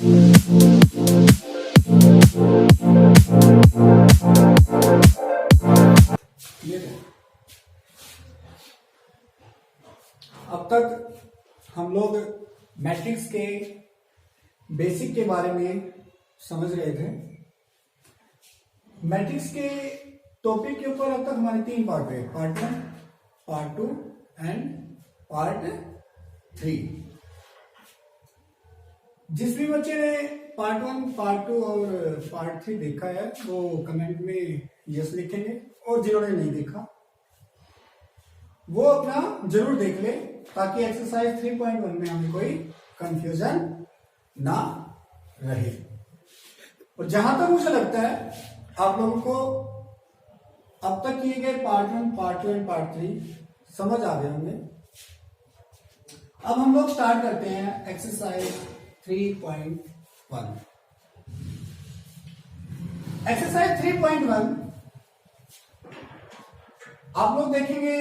अब तक हम लोग मैट्रिक्स के बेसिक के बारे में समझ रहे थे। मैट्रिक्स के टॉपिक के ऊपर अब तक हमारे 3 पार्ट हुए, पार्ट 1, पार्ट 2 एंड पार्ट 3। जिस भी बच्चे ने पार्ट 1, पार्ट 2 और पार्ट 3 देखा है वो कमेंट में यस लिखेंगे, और जिन्होंने नहीं देखा वो अपना जरूर देख ले, ताकि एक्सरसाइज 3.1 में हमें कोई कंफ्यूजन ना रहे। और जहां तक मुझे लगता है आप लोगों को अब तक किए गए पार्ट 1, पार्ट 2 एंड पार्ट 3 समझ आ गए होंगे। अब हम लोग स्टार्ट करते हैं एक्सरसाइज 3.1। एक्सरसाइज 3.1 आप लोग देखेंगे,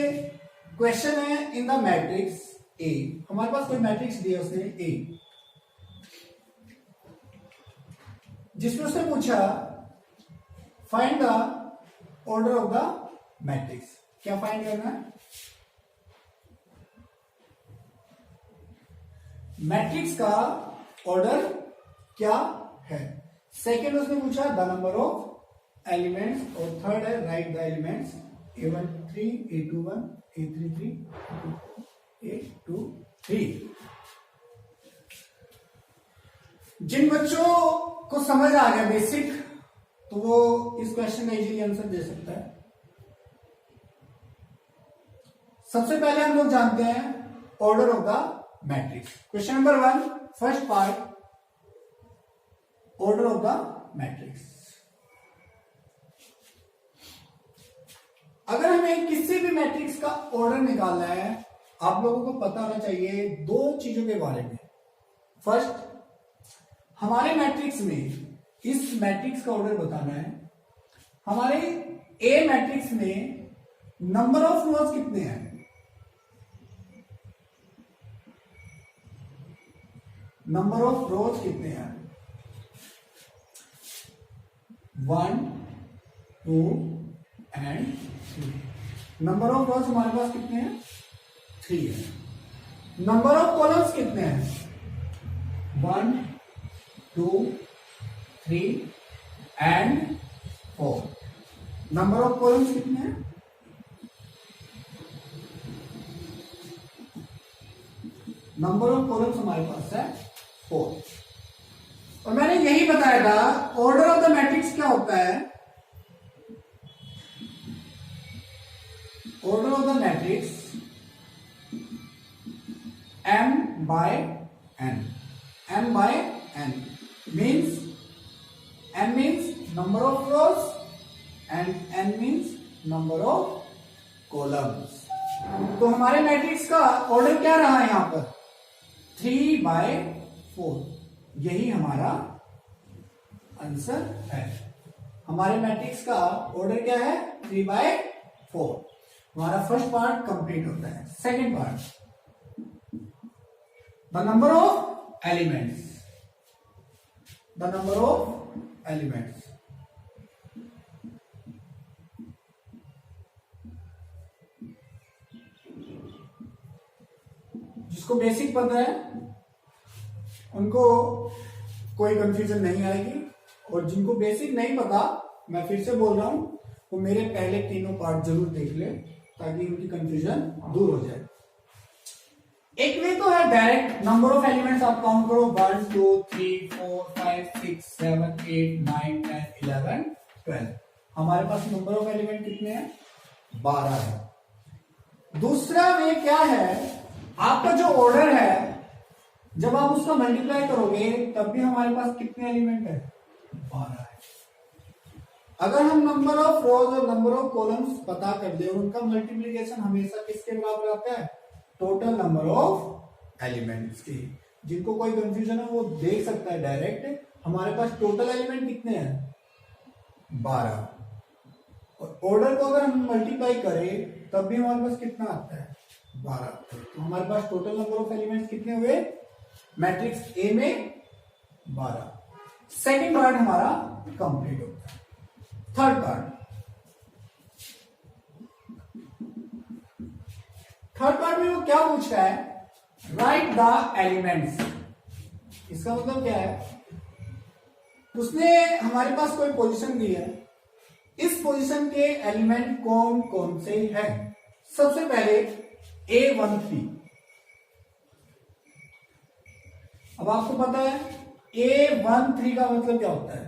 क्वेश्चन है इन द मैट्रिक्स ए। हमारे पास कोई मैट्रिक्स दिया उसने ए, जिसमें उसने पूछा find the order of the matrix. क्या फाइंड करना है? मैट्रिक्स का ऑर्डर क्या है। सेकेंड उसने पूछा द नंबर ऑफ एलिमेंट्स, और थर्ड है right the elements A13, A21, A33, A23। जिन बच्चों को समझ आ गया बेसिक, तो वो इस क्वेश्चन का इजीली आंसर दे सकता है। सबसे पहले हम लोग जानते हैं order of the matrix. Question number 1, first part, order of the matrix. अगर हमें किसी भी मैट्रिक्स का ऑर्डर निकालना है, आप लोगों को पता होना चाहिए 2 चीजों के बारे में। फर्स्ट, हमारे मैट्रिक्स में, इस मैट्रिक्स का ऑर्डर बताना है। हमारे ए मैट्रिक्स में नंबर ऑफ रोज कितने हैं? नंबर ऑफ रोज कितने हैं? 1, 2 एंड 3। नंबर ऑफ रोज हमारे पास कितने हैं? 3 है। नंबर ऑफ कॉलम्स कितने हैं? 1, 2, 3 एंड 4। नंबर ऑफ कॉलम्स कितने हैं? नंबर ऑफ कॉलम्स हमारे पास है 4। और मैंने यही बताया था ऑर्डर ऑफ द मैट्रिक्स क्या होता है। Order of the matrix m by n। m by n means m means number of rows and n means number of columns। तो हमारे मैट्रिक्स का ऑर्डर क्या रहा है यहां पर? 3/4। यही हमारा आंसर है। हमारे मैट्रिक्स का ऑर्डर क्या है? 3/4। हमारा फर्स्ट पार्ट कंप्लीट होता है। Second part, the number of elements. The number of elements, जिसको बेसिक पता है उनको कोई कंफ्यूजन नहीं आएगी, और जिनको बेसिक नहीं पता, मैं फिर से बोल रहा हूं, वो मेरे पहले तीनों पार्ट जरूर देख ले, ताकि उनकी कंफ्यूजन दूर हो जाए। एक वे तो है डायरेक्ट नंबर ऑफ एलिमेंट्स आप काउंट करो, 1, 2, 3, 4, 5, 6, 7, 8, 9, 10, 11, 12। हमारे पास नंबर ऑफ एलिमेंट कितने हैं? 12 है। दूसरा वे क्या है, आपका जो ऑर्डर है जब आप उसका मल्टीप्लाई करोगे तब भी हमारे पास कितने एलिमेंट है? 12 है। अगर हम नंबर ऑफ रोज और नंबर ऑफ कॉलम्स पता कर दे, उनका मल्टीप्लीकेशन हमेशा किसके बराबर आता है? टोटल नंबर ऑफ एलिमेंट्स की। जिनको कोई कंफ्यूजन है वो देख सकता है डायरेक्ट। हमारे पास टोटल एलिमेंट कितने हैं? 12। और ऑर्डर को अगर हम मल्टीप्लाई करें तब भी हमारे पास कितना आता है? 12। तो हमारे पास टोटल नंबर ऑफ एलिमेंट्स कितने हुए मैट्रिक्स ए में? 12। सेकेंड पार्ट हमारा कंप्लीट होता है। थर्ड पार्ट में वो क्या पूछ रहा है, राइट द एलिमेंट्स। इसका मतलब क्या है, उसने हमारे पास कोई पोजीशन दी है, इस पोजीशन के एलिमेंट कौन कौन से हैं। सबसे पहले A13। अब आपको पता है A13 का मतलब क्या होता है,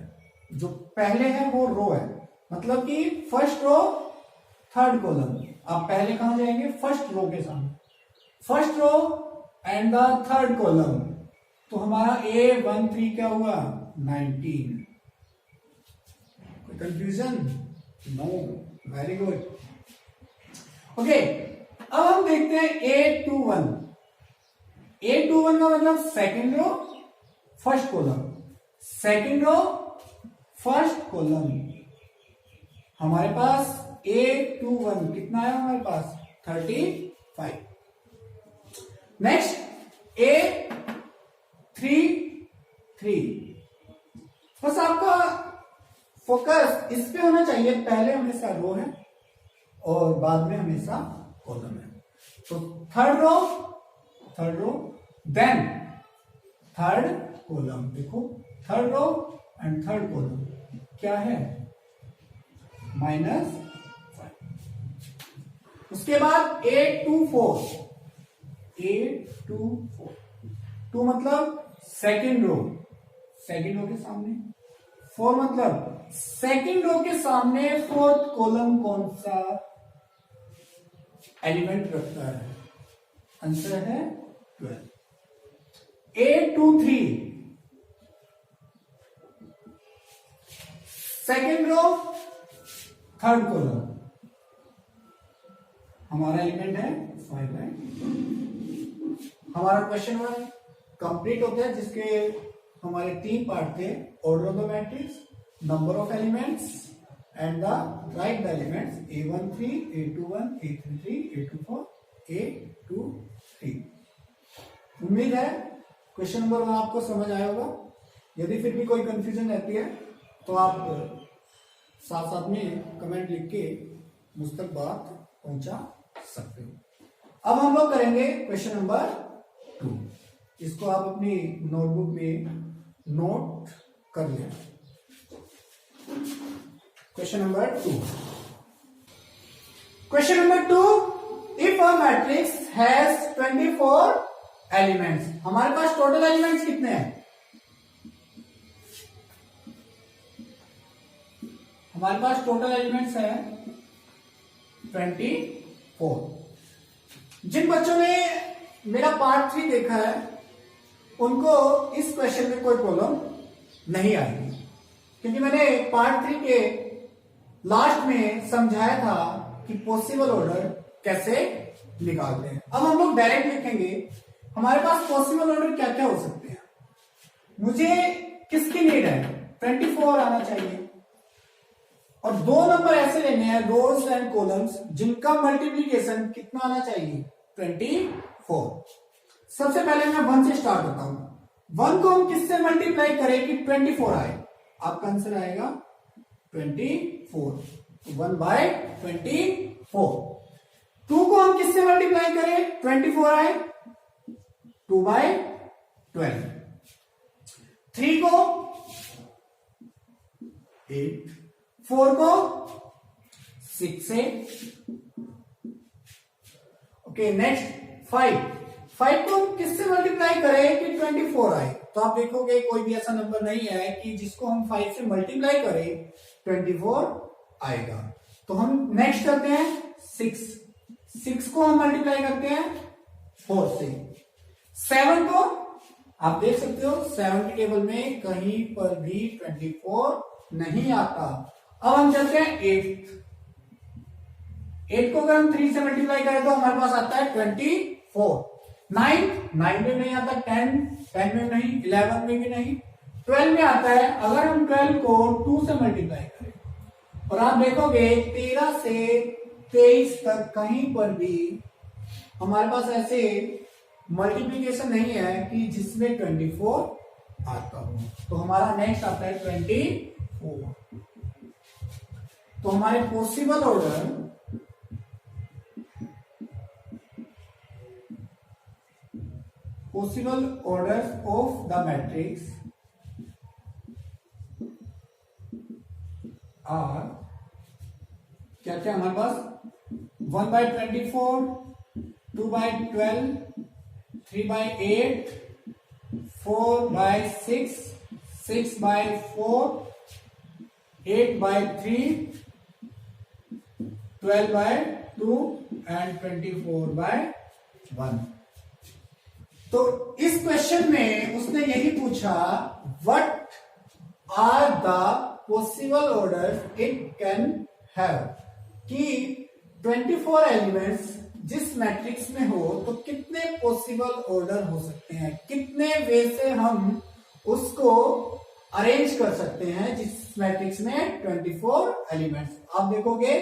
जो पहले है वो रो है, मतलब कि फर्स्ट रो थर्ड कॉलम। आप पहले कहां जाएंगे, फर्स्ट रो के सामने, first row and the third column. तो हमारा A13 क्या हुआ, 19। कोई confusion, no, very good. Okay, अब हम देखते हैं A21। A21 का मतलब second row first column, second row first column. हमारे पास A21 कितना है, हमारे पास 35। Next A33। बस आपका फोकस इस पे होना चाहिए, पहले हमेशा रो है और बाद में हमेशा कॉलम है। तो third row then third column. देखो third row and third column क्या है, -5। उसके बाद A24। टू मतलब सेकेंड रो के सामने, 4 मतलब सेकेंड रो के सामने फोर्थ कॉलम कौन सा एलिमेंट रखता है, आंसर है 12। A23 second row third column, हमारा एलिमेंट है 5 है। हमारा क्वेश्चन 1 कंप्लीट होता है, जिसके हमारे 3 पार्ट थे, order of the matrix, number of elements and the right the elements A13, A21, A33, A24, A23। उम्मीद है क्वेश्चन नंबर 1 आपको समझ आया होगा। यदि फिर भी कोई कंफ्यूजन रहती है तो आप साथ साथ में कमेंट लिख के मुझ तक बात पहुंचा सकते हो। अब हम लोग करेंगे क्वेश्चन नंबर 2। इसको आप अपनी नोटबुक में नोट कर लें। Question number 2। Question number 2, if a matrix has 24 elements. हमारे पास टोटल एलिमेंट्स कितने हैं, हमारे पास टोटल एलिमेंट्स है 24। जिन बच्चों ने मेरा पार्ट 3 देखा है उनको इस क्वेश्चन में कोई प्रॉब्लम नहीं आएगी, क्योंकि मैंने पार्ट 3 के लास्ट में समझाया था कि पॉसिबल ऑर्डर कैसे निकालते हैं। अब हम लोग डायरेक्ट लिखेंगे, हमारे पास पॉसिबल ऑर्डर क्या क्या हो सकते हैं। मुझे किसकी नीड है, 24 आना चाहिए, और 2 नंबर ऐसे लेने हैं रोज एंड कॉलम्स जिनका मल्टीप्लीकेशन कितना आना चाहिए, 24। सबसे पहले मैं 1 से स्टार्ट होता हूं। 1 को हम किससे मल्टीप्लाई करें कि 24 आए, आपका आंसर आएगा 24, 1/24। 2 को हम किससे मल्टीप्लाई करें, 24 आए, 2/12। 3 को 8, 4 को 6 से। ओके, नेक्स्ट 5 को हम किससे मल्टीप्लाई करें कि 24 आए। तो आप देखोगे कोई भी ऐसा नंबर नहीं है कि जिसको हम 5 से मल्टीप्लाई करें 24 आएगा। तो हम नेक्स्ट करते हैं 6 को हम मल्टीप्लाई करते हैं 4 से। 7 को आप देख सकते हो 7 की टेबल में कहीं पर भी 24 नहीं आता। अब हम चलते हैं 8 को अगर हम 3 से मल्टीप्लाई करें तो हमारे पास आता है 24। 9 में नहीं आता, 10 में नहीं, 11 में भी नहीं, 12 में आता है। अगर हम 12 को 2 से मल्टीप्लाई करें और आप देखोगे 13 से 23 तक कहीं पर भी हमारे पास ऐसे मल्टीप्लीकेशन नहीं है कि जिसमें 24 आता हूं। तो हमारा नेक्स्ट आता है 24। तो हमारे possible order of the matrix are क्या क्या हमारे पास 1/24, 2/12, 3/8, 4/6, 6/4, 8/3, 12/2 एंड 24/1। तो इस क्वेश्चन में उसने यही पूछा, what are the possible order it can have, कि 24 एलिमेंट्स जिस मैट्रिक्स में हो तो कितने पॉसिबल ऑर्डर हो सकते हैं, कितने वे से हम उसको अरेंज कर सकते हैं जिस मैट्रिक्स में 24 एलिमेंट्स। आप देखोगे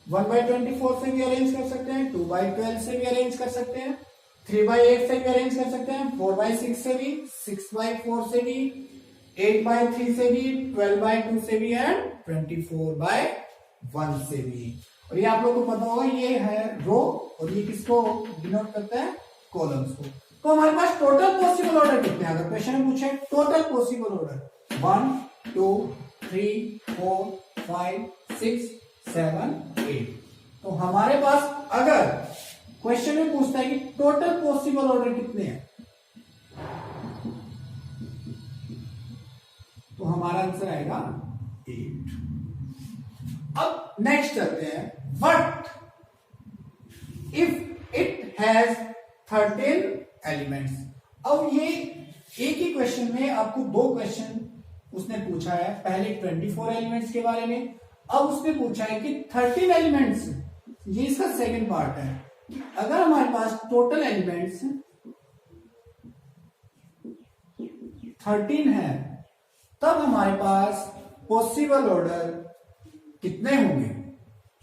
1/24 से भी अरेंज कर सकते हैं, 2/12 से भी अरेंज कर सकते हैं, 3/8 से भी अरेंज कर सकते हैं, 4/6 से भी, 6/4 से भी, 8/3 से भी, 12/2 से भी एंड 24/1 से भी। और ये आप लोग को पता होगा ये है रो और ये किसको डिनोट करता है, कॉलम्स को। तो हमारे पास टोटल पॉसिबल ऑर्डर कितने हैं, अगर क्वेश्चन में पूछे टोटल पॉसिबल ऑर्डर 1 2 3 4 5 6 7 8। तो हमारे पास अगर क्वेश्चन में पूछता है कि टोटल पॉसिबल ऑर्डर कितने हैं, तो हमारा आंसर आएगा 8। अब नेक्स्ट चलते हैं, what if it has 13 elements. अब ये एक ही क्वेश्चन में आपको दो क्वेश्चन उसने पूछा है, पहले 24 एलिमेंट्स के बारे में, अब उसने पूछा है कि 13 एलिमेंट्स, ये इसका सेकंड पार्ट है। अगर हमारे पास टोटल एलिमेंट्स 13 है तब हमारे पास पॉसिबल ऑर्डर कितने होंगे।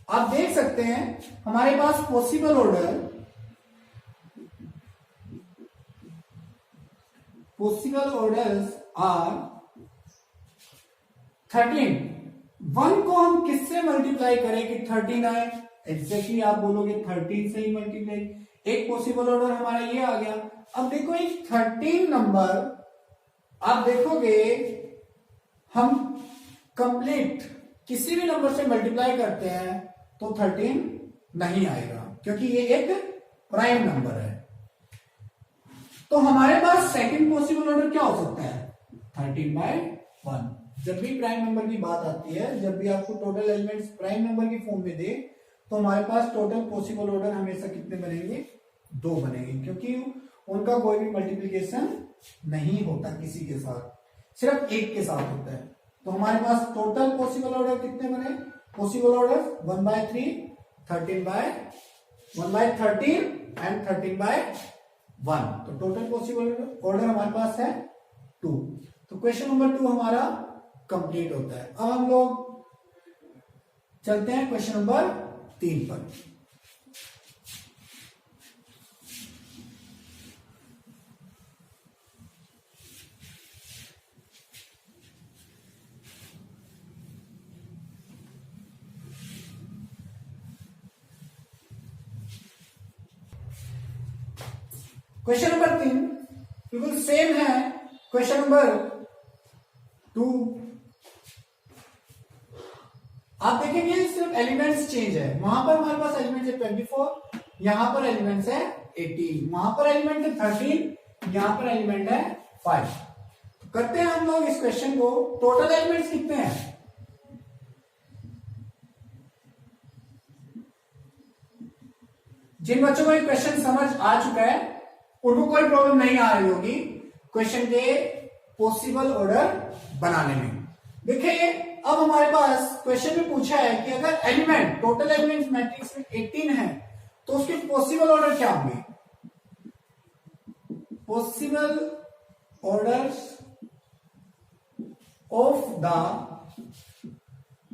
आप देख सकते हैं हमारे पास पॉसिबल ऑर्डर्स आर 13। 1 को हम किससे मल्टीप्लाई करें कि 13 आए, एग्जैक्टली आप बोलोगे 13 से ही मल्टीप्लाई। एक पॉसिबल ऑर्डर हमारा ये आ गया। अब देखो एक 13 नंबर आप देखोगे हम कंप्लीट किसी भी नंबर से मल्टीप्लाई करते हैं तो 13 नहीं आएगा, क्योंकि ये एक प्राइम नंबर है। तो हमारे पास सेकंड पॉसिबल ऑर्डर क्या हो सकता है, 13/1। जब भी प्राइम नंबर की बात आती है, जब भी आपको टोटल एलिमेंट्स प्राइम नंबर की फॉर्म में दे, तो हमारे पास टोटल पॉसिबल ऑर्डर हमेशा कितने बनेंगे, 2 बनेंगे, क्योंकि उनका कोई भी मल्टीप्लीकेशन नहीं होता किसी के साथ, सिर्फ एक के साथ होता है। तो हमारे पास टोटल पॉसिबल ऑर्डर कितने बने, पॉसिबल ऑर्डर 1/3, 1/13 एंड 13/1। तो टोटल पॉसिबल ऑर्डर हमारे पास है 2। तो क्वेश्चन नंबर 2 हमारा कंप्लीट होता है। अब हम लोग चलते हैं क्वेश्चन नंबर 3 पर। क्वेश्चन नंबर 3 बिल्कुल सेम है क्वेश्चन नंबर 2। आप देखेंगे सिर्फ एलिमेंट्स चेंज है, वहां पर हमारे पास एलिमेंट्स है 24, यहां पर एलिमेंट्स है 18, वहां पर एलिमेंट है 13, यहां पर एलिमेंट है 5। तो करते हैं हम लोग इस क्वेश्चन को, टोटल एलिमेंट्स कितने हैं, जिन बच्चों को ये क्वेश्चन समझ आ चुका है उनको कोई प्रॉब्लम नहीं आ रही होगी क्वेश्चन के पॉसिबल ऑर्डर बनाने में। देखिए अब हमारे पास क्वेश्चन में पूछा है कि अगर एलिमेंट टोटल एलिमेंट्स मैट्रिक्स में 18 है तो उसके पॉसिबल ऑर्डर क्या होंगे। Possible orders of the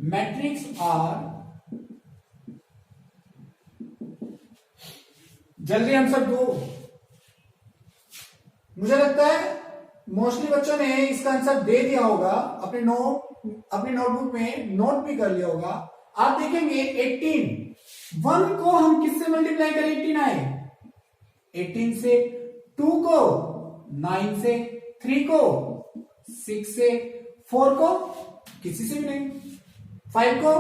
matrix are, जल्दी आंसर दो, मुझे लगता है मोस्टली बच्चों ने इसका आंसर दे दिया होगा, अपने नोटबुक में नोट भी कर लिया होगा। आप देखेंगे 18, 1 को हम किससे मल्टीप्लाई करें 18 आए, 18 से, 2 को 9 से, 3 को 6 से, 4 को किसी से भी नहीं, 5 को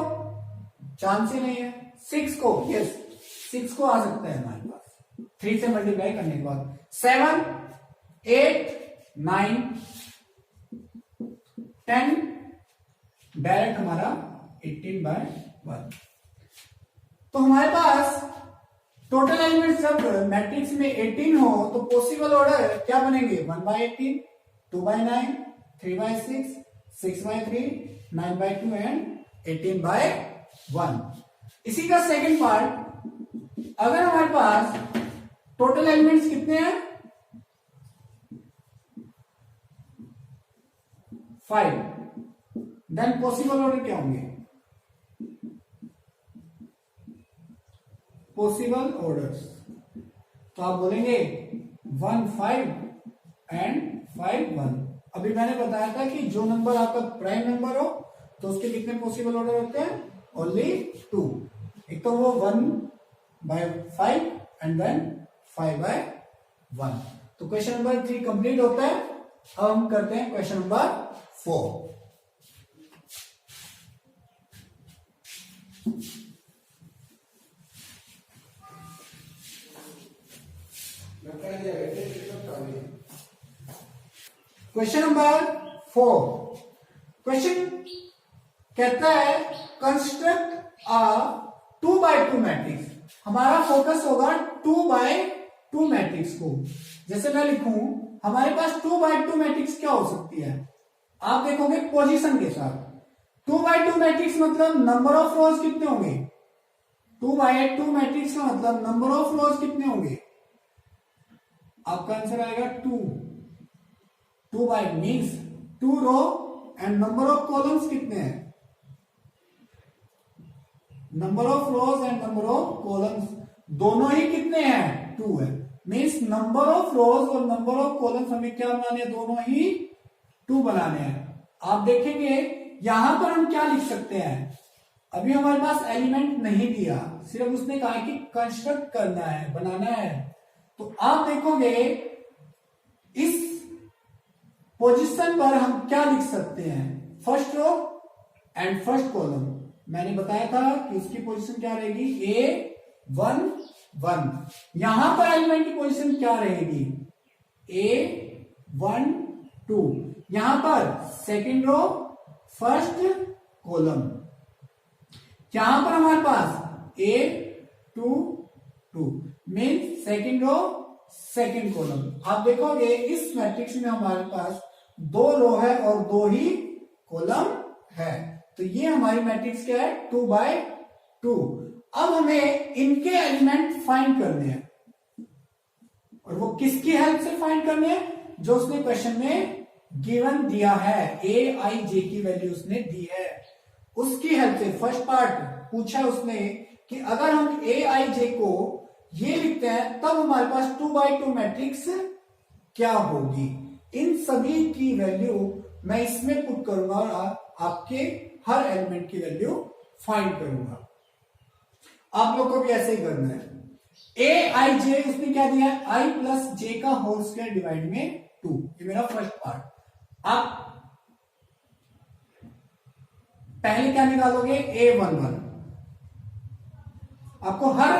चांस ही नहीं है, 6 को यस 6 को आ सकता है हमारे पास 3 से मल्टीप्लाई करने के बाद, 7, 8, 9, 10 डायरेक्ट हमारा 18/1। तो हमारे पास टोटल एलिमेंट्स जब मैट्रिक्स में 18 हो तो पॉसिबल ऑर्डर क्या बनेंगे, 1/18, 2/9, 3/6, 6/3, 9/2 एंड 18/1। इसी का सेकंड पार्ट, अगर हमारे पास टोटल एलिमेंट्स कितने हैं 5, देन पॉसिबल ऑर्डर क्या होंगे, पॉसिबल ऑर्डर्स, तो आप बोलेंगे 1 5 एंड 5 1। अभी मैंने बताया था कि जो नंबर आपका प्राइम नंबर हो तो उसके कितने पॉसिबल ऑर्डर होते हैं, ओनली 2। एक तो वो 1/5 एंड देन 5/1। तो क्वेश्चन नंबर 3 कंप्लीट होता है। अब हम करते हैं question number 4। Question number 4, question कहता है कंस्ट्रक्ट अ 2/2 मैट्रिक्स। हमारा फोकस होगा 2/2 मैट्रिक्स को। जैसे मैं लिखूं, हमारे पास 2/2 मैट्रिक्स क्या हो सकती है, आप देखोगे पोजीशन के साथ। 2/2 मैट्रिक्स मतलब नंबर ऑफ रोज कितने होंगे, 2/2 मैट्रिक्स का मतलब नंबर ऑफ रोज कितने होंगे, आपका आंसर आएगा 2। 2 by means 2 row and number of columns कितने हैं, number of rows and number of columns दोनों ही कितने हैं, 2 है। मीन्स नंबर ऑफ रोज और नंबर ऑफ कॉलम्स हमें क्या बनाने हैं, दोनों ही 2 बनाने हैं। आप देखेंगे यहां पर हम क्या लिख सकते हैं, अभी हमारे पास एलिमेंट नहीं दिया, सिर्फ उसने कहा कि कंस्ट्रक्ट करना है, बनाना है। तो आप देखोगे इस पोजीशन पर हम क्या लिख सकते हैं, first row and first column. मैंने बताया था कि उसकी पोजीशन क्या रहेगी, A1 1। यहां पर एलिमेंट की पोजीशन क्या रहेगी, A1 2। यहां पर सेकेंड रो फर्स्ट कॉलम, यहां पर हमारे पास A2 2 mean second row second column. आप देखोगे इस मैट्रिक्स में हमारे पास 2 रो है और 2 ही कॉलम है। तो ये हमारी मैट्रिक्स क्या है, 2/2। अब हमें इनके एलिमेंट फाइंड करने हैं, और वो किसकी हेल्प से फाइंड करने हैं, जो उसने क्वेश्चन में गिवन दिया है, Aij की वैल्यू उसने दी है, उसकी हेल्प से। फर्स्ट पार्ट पूछा उसने कि अगर हम Aij को ये लिखते हैं तब हमारे पास 2/2 मैट्रिक्स क्या होगी। इन सभी की वैल्यू मैं इसमें पुट करूंगा और आपके हर एलिमेंट की वैल्यू फाइंड करूंगा। आप लोग को भी ऐसे ही करना है। Aij उसने क्या दिया है, i प्लस जे का होल स्क्वायर डिवाइड में 2। ये मेरा फर्स्ट पार्ट। आप पहले क्या निकालोगे, A11। आपको हर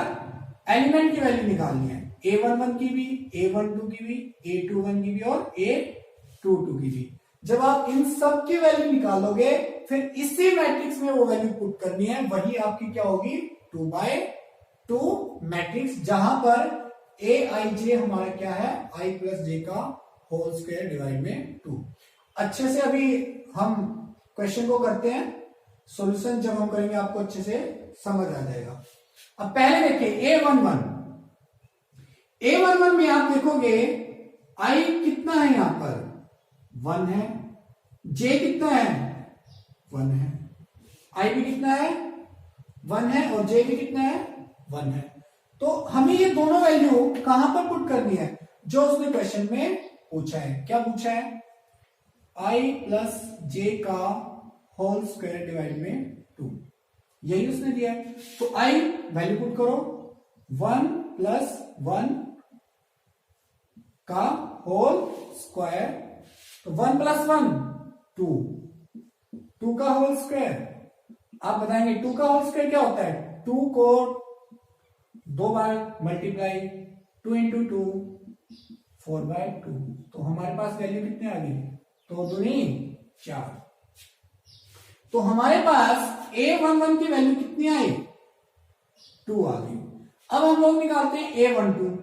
एलिमेंट की वैल्यू निकालनी है, A11 की भी, A12 की भी, A21 की भी और A22 की भी। जब आप इन सब की वैल्यू निकालोगे फिर इसी मैट्रिक्स में वो वैल्यू पुट करनी है, वही आपकी क्या होगी, 2/2 मैट्रिक्स, जहां पर Aij हमारा क्या है, i प्लस जे का होल स्क्वायर डिवाइड में 2। अच्छे से अभी हम क्वेश्चन को करते हैं, सॉल्यूशन जब हम करेंगे आपको अच्छे से समझ आ जाएगा। अब पहले देखिए A11 में आप देखोगे i कितना है, यहां पर 1 है, j कितना है 1 है, i भी कितना है 1 है और j भी कितना है 1 है। तो हमें ये दोनों वैल्यू कहां पर पुट करनी है, जो उसने क्वेश्चन में पूछा है। क्या पूछा है? आई प्लस जे का होल स्क्वायर डिवाइड में 2, यही उसने दिया है। तो आई वैल्यू पुट करो, 1 प्लस 1 का होल स्क्वायर, तो 1 प्लस 1 2, 2 का होल स्क्वायर। आप बताएंगे 2 का होल स्क्वायर क्या होता है? 2 को 2 बार मल्टीप्लाई, 2 इंटू 2 4/2। तो हमारे पास वैल्यू कितने आ गई? 2 दूनी 4। तो हमारे पास a11 की वैल्यू कितनी आई? 2 आ गई। अब हम लोग निकालते हैं a12।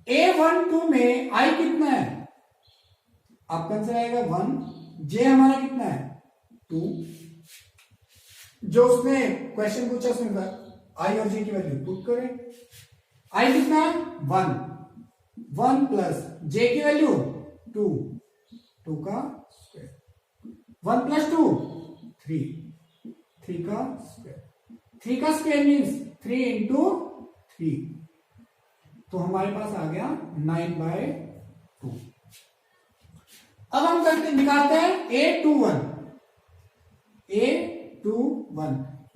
a12 में i कितना है? आपका आंसर आएगा 1। j हमारा कितना है? 2। जो उसने क्वेश्चन पूछा उसमें i और j की वैल्यू पुट करें। i कितना है? 1। 1 प्लस j की वैल्यू 2, 2 का स्क्वायर। 1 प्लस 2 3, 3 का स्क्वायर। 3 का स्क्वायर मीन्स 3 इंटू 3, तो हमारे पास आ गया 9/2। अब हम करते निकालते हैं a21।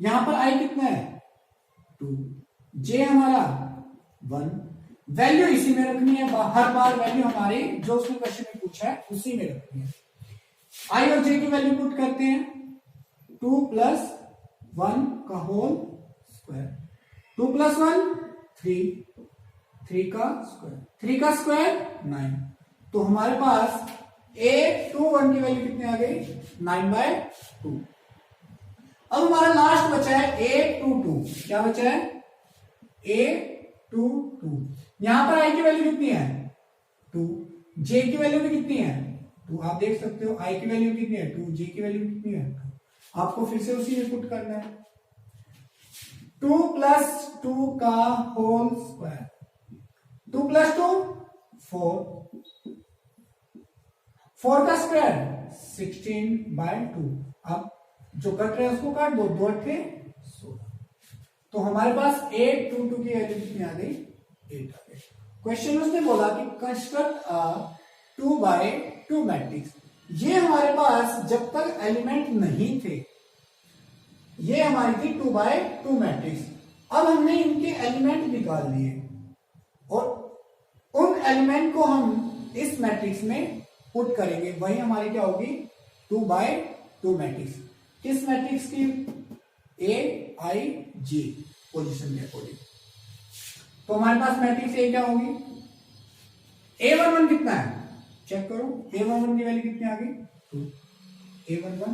यहां पर i कितना है? 2। j हमारा 1। वैल्यू इसी में रखनी है, हर बार वैल्यू हमारी जो उसने क्वेश्चन में पूछा है उसी में रखनी है। i और j की वैल्यू पुट करते हैं, 2 प्लस 1 का होल स्क्वायर, 2 प्लस 1 3, 3 का स्क्वायर, 3 का स्क्वायर 9। तो हमारे पास a21 की वैल्यू कितनी आ गई? 9/2। अब हमारा लास्ट बचा है a22। क्या बचा है? a22। यहां पर i की वैल्यू कितनी है? 2। j की वैल्यू भी कितनी है? 2। आप देख सकते हो i की वैल्यू कितनी है? 2। j की वैल्यू कितनी है? 2। आपको फिर से उसी में पुट करना है। 2 प्लस 2 का होल स्क्वायर, 2 प्लस 2 4, 4 का स्क्वायर 16/2। आप जो कट रहे हैं उसको काट दो, 2 8 16। तो हमारे पास 822 की वैल्यू कितनी आ गई? 8 आ गई। क्वेश्चन उसने बोला कि कंस्ट्रक्ट अ 2/2 मैट्रिक्स। ये हमारे पास जब तक एलिमेंट नहीं थे, ये हमारी थी 2/2 मैट्रिक्स। अब हमने इनके एलिमेंट निकाल लिए और उन एलिमेंट को हम इस मैट्रिक्स में पुट करेंगे, वही हमारी क्या होगी? 2/2 मैट्रिक्स। किस मैट्रिक्स की? AIJ पोजीशन के अकॉर्डिंग। तो हमारे पास मैट्रिक्स ए क्या होगी? a11 कितना है? चेक करो, a11 की वैल्यू कितनी आ गई? 2। a11,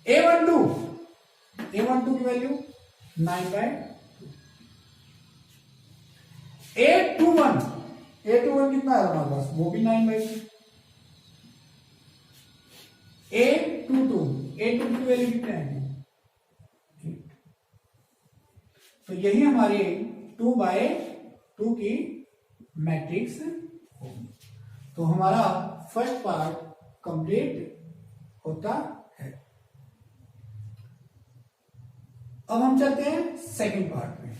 a12 की वैल्यू 9/2। a21 कितना है हमारे पास? वो भी 9/2। a22 की वैल्यू कितनी आएगी? 8। तो यही हमारे 2/2 की मैट्रिक्स होगी। तो हमारा फर्स्ट पार्ट कंप्लीट होता है। अब हम चलते हैं सेकंड पार्ट में।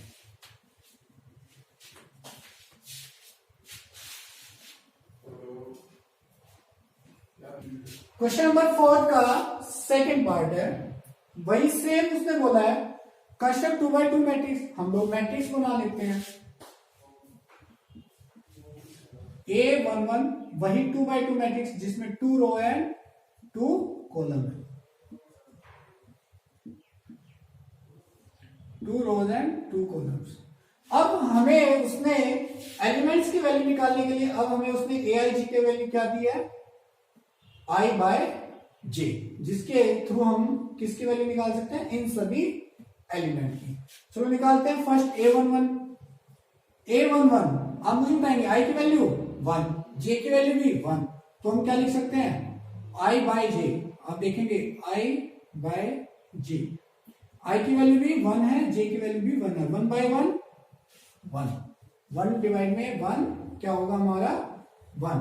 क्वेश्चन नंबर 4 का सेकंड पार्ट है। वही सेम उसने बोला है कंस्ट्रक्ट 2/2 मैट्रिक्स। हम लोग मैट्रिक्स बना लेते हैं। a11 वही 2/2 मैट्रिक्स जिसमें 2 रो एंड 2 कॉलम है, 2 रोज एंड 2 कॉलम्स। अब हमें उसने एलिमेंट्स की वैल्यू निकालने के लिए अब हमें उसने AIG की वैल्यू क्या दी है? I/J, जिसके थ्रू हम किसकी वैल्यू निकाल सकते हैं? इन सभी एलिमेंट की। चलो निकालते हैं। फर्स्ट a11 आप मुझे बताएंगे I की वैल्यू 1, J की वैल्यू भी 1, तो हम क्या लिख सकते हैं? I/J। आप देखेंगे I/J, I की वैल्यू भी 1 है, J की वैल्यू भी 1 है। 1/1 1 डिवाइड में 1 क्या होगा हमारा? 1।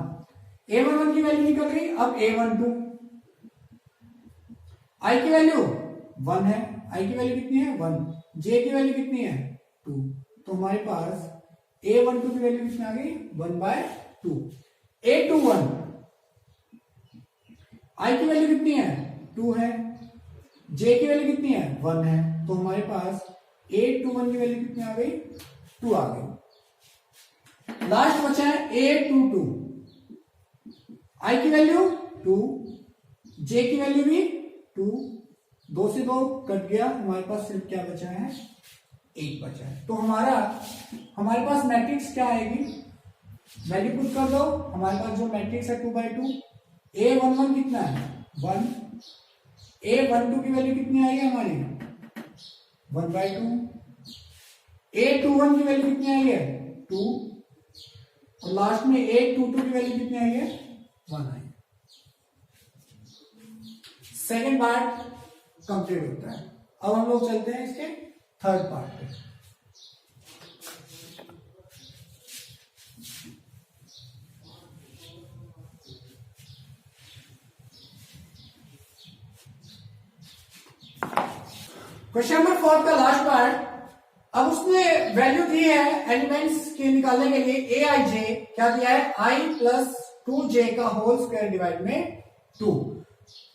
a11 की वैल्यू निकल गई। अब a12 I की वैल्यू 1 है, I की वैल्यू कितनी है? 1। J की वैल्यू कितनी है? 2। तो हमारे पास A12 की वैल्यू कितनी आ गई 1/2। A21 I की वैल्यू कितनी है 2 है, J की वैल्यू कितनी है 1 है, तो हमारे पास A21 की वैल्यू कितनी आ गई 2 आ गई। लास्ट बचा है A22, I की वैल्यू 2, J की वैल्यू भी 2, 2 से 2 कट गया, हमारे पास सिर्फ क्या बचा है 8 बचा है। तो हमारे पास मैट्रिक्स क्या आएगी, वैल्यू पुट कर दो। हमारे पास जो मैट्रिक्स है 2/2, A11 कितना है 1, A12 की वैल्यू कितनी आएगी हमारी 1/2, A21 की वैल्यू कितनी आई है 2, और लास्ट में A22 की वैल्यू कितनी आई है 1 आई। सेकेंड पार्ट कंप्लीट होता है। अब हम लोग चलते हैं इसके थर्ड पार्ट पे। क्वेश्चन नंबर 4 का लास्ट पार्ट। अब उसने वैल्यू दी है एलिमेंट्स के निकालने के लिए ए आई जे, क्या दिया है i प्लस 2j का होल स्क्वायर डिवाइड में 2।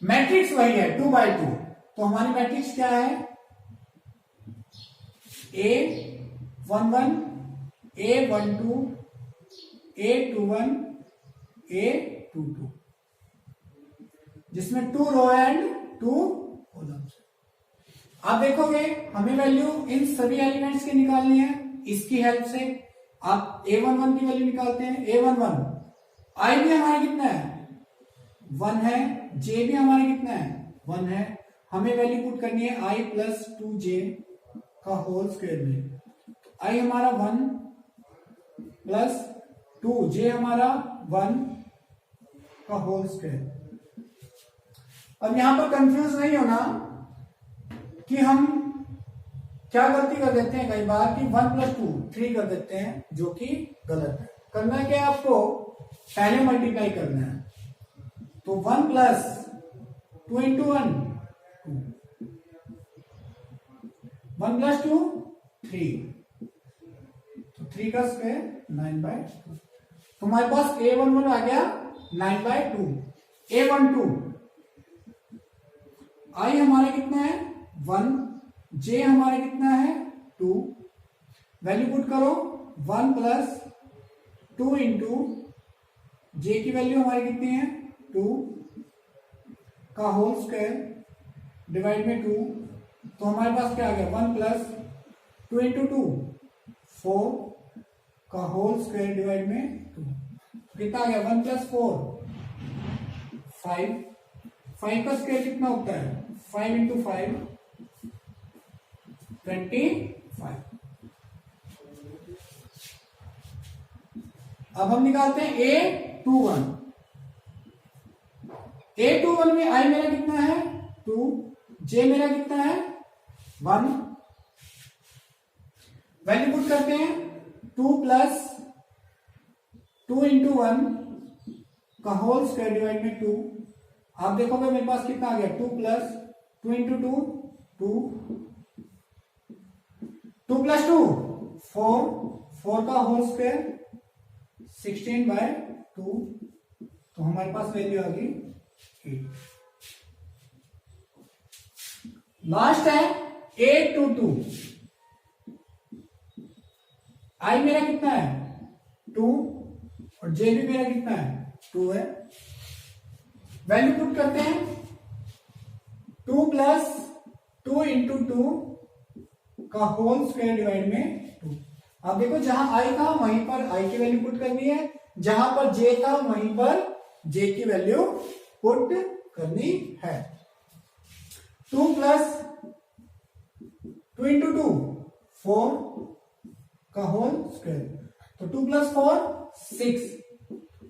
मैट्रिक्स वही है 2/2। तो हमारी मैट्रिक्स क्या है A11 A12 A21 A22, जिसमें 2 रो एंड 2 कॉलम्स। आप देखोगे हमें वैल्यू इन सभी एलिमेंट्स की निकालनी है। इसकी हेल्प से आप A11 की वैल्यू निकालते हैं। A11 I भी हमारा कितना है 1 है, J भी हमारा कितना है 1 है। हमें वैल्यू पुट करनी है I प्लस 2j का होल स्क्वायर में। I हमारा 1 प्लस 2j हमारा 1 का होल स्क्वायर। अब यहां पर कंफ्यूज नहीं होना कि हम क्या गलती कर देते हैं कई बार कि 1 प्लस 2 3 कर देते हैं, जो कि गलत है। करना क्या है आपको पहले मल्टीप्लाई करना है। तो 1 प्लस 2 इंटू 1 2, 1 प्लस 2 3, तो 3 का स्क्वायर 9/2। तो हमारे पास A11 आ गया 9/2। A12 I हमारा कितना है 1, J हमारा कितना है 2, वैल्यू पुट करो 1 प्लस 2 इंटू J की वैल्यू हमारी कितनी है 2 का होल स्क्वायर डिवाइड में 2। तो हमारे पास क्या आ गया 1 प्लस 2 इंटू 2 4 का होल स्क्वायर डिवाइड में 2। कितना आ गया 1 प्लस 4 5, 5 का स्क्वायर कितना होता है 5 इंटू 5 25। अब हम निकालते हैं A21। A21 में I मेरा कितना है 2, J मेरा कितना है 1, वैल्यू पुट करते हैं 2 प्लस 2 इंटू 1 का होल स्क्वायर डिवाइड में 2। आप देखोगे मेरे पास कितना आ गया 2 प्लस 2 इंटू 2 2, 2 प्लस 2 4, 4 का होल स्क्वायर 16/2। तो हमारे पास वैल्यू आ गई 8। लास्ट है A22। I मेरा कितना है 2 और J भी मेरा कितना है 2 है। वैल्यू पुट करते हैं 2 प्लस 2 इंटू 2 का होल स्क्वायर डिवाइड में 2। आप देखो जहां I था वहीं पर I की वैल्यू पुट करनी है, जहां पर J था वहीं पर J की वैल्यू पुट करनी है। 2 प्लस 2 इंटू 2 4 का होल स्क्वायर, तो 2 प्लस 4 6,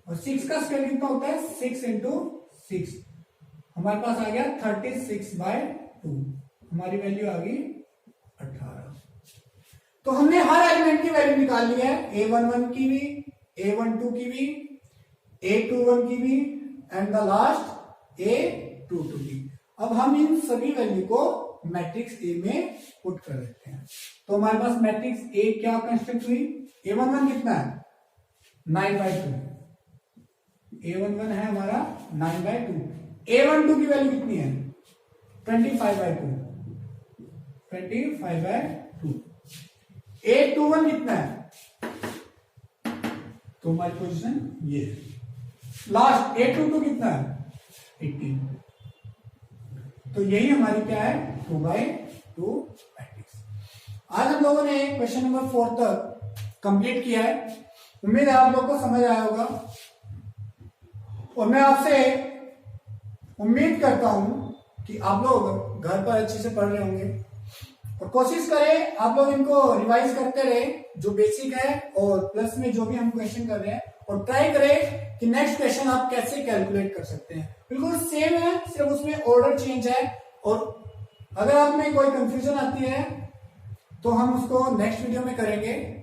और 6 का स्क्वायर कितना होता है 6 इंटू 6। हमारे पास आ गया 36/2। हमारी वैल्यू आ गई 18। तो हमने हर एलिमेंट की वैल्यू निकाल ली है, A11 की भी, A12 की भी, A21 की भी एंड द लास्ट A22 की। अब हम इन सभी वैल्यू को मैट्रिक्स ए में पुट कर देते हैं। तो हमारे पास मैट्रिक्स ए क्या कंस्ट्रक्ट हुई A11 कितना है 9/2, A11 है हमारा 9/2। A12 की वैल्यू कितनी है 25/2, 25/2। A21 कितना है, तो हमारी पोजीशन ये लास्ट। A22 कितना है 18। तो यही हमारी क्या है 2/2 मैट्रिक्स। आज हम लोगों ने क्वेश्चन नंबर 4 तक कंप्लीट किया है। उम्मीद है आप लोग को समझ आया होगा और मैं आपसे उम्मीद करता हूं कि आप लोग घर पर अच्छे से पढ़ रहे होंगे और कोशिश करें आप लोग इनको रिवाइज करते रहे जो बेसिक है और प्लस में जो भी हम क्वेश्चन कर रहे हैं, और ट्राई करें कि नेक्स्ट क्वेश्चन आप कैसे कैलकुलेट कर सकते हैं। बिल्कुल सेम है, सिर्फ उसमें ऑर्डर चेंज है। और अगर आप में कोई कंफ्यूजन आती है तो हम उसको नेक्स्ट वीडियो में करेंगे।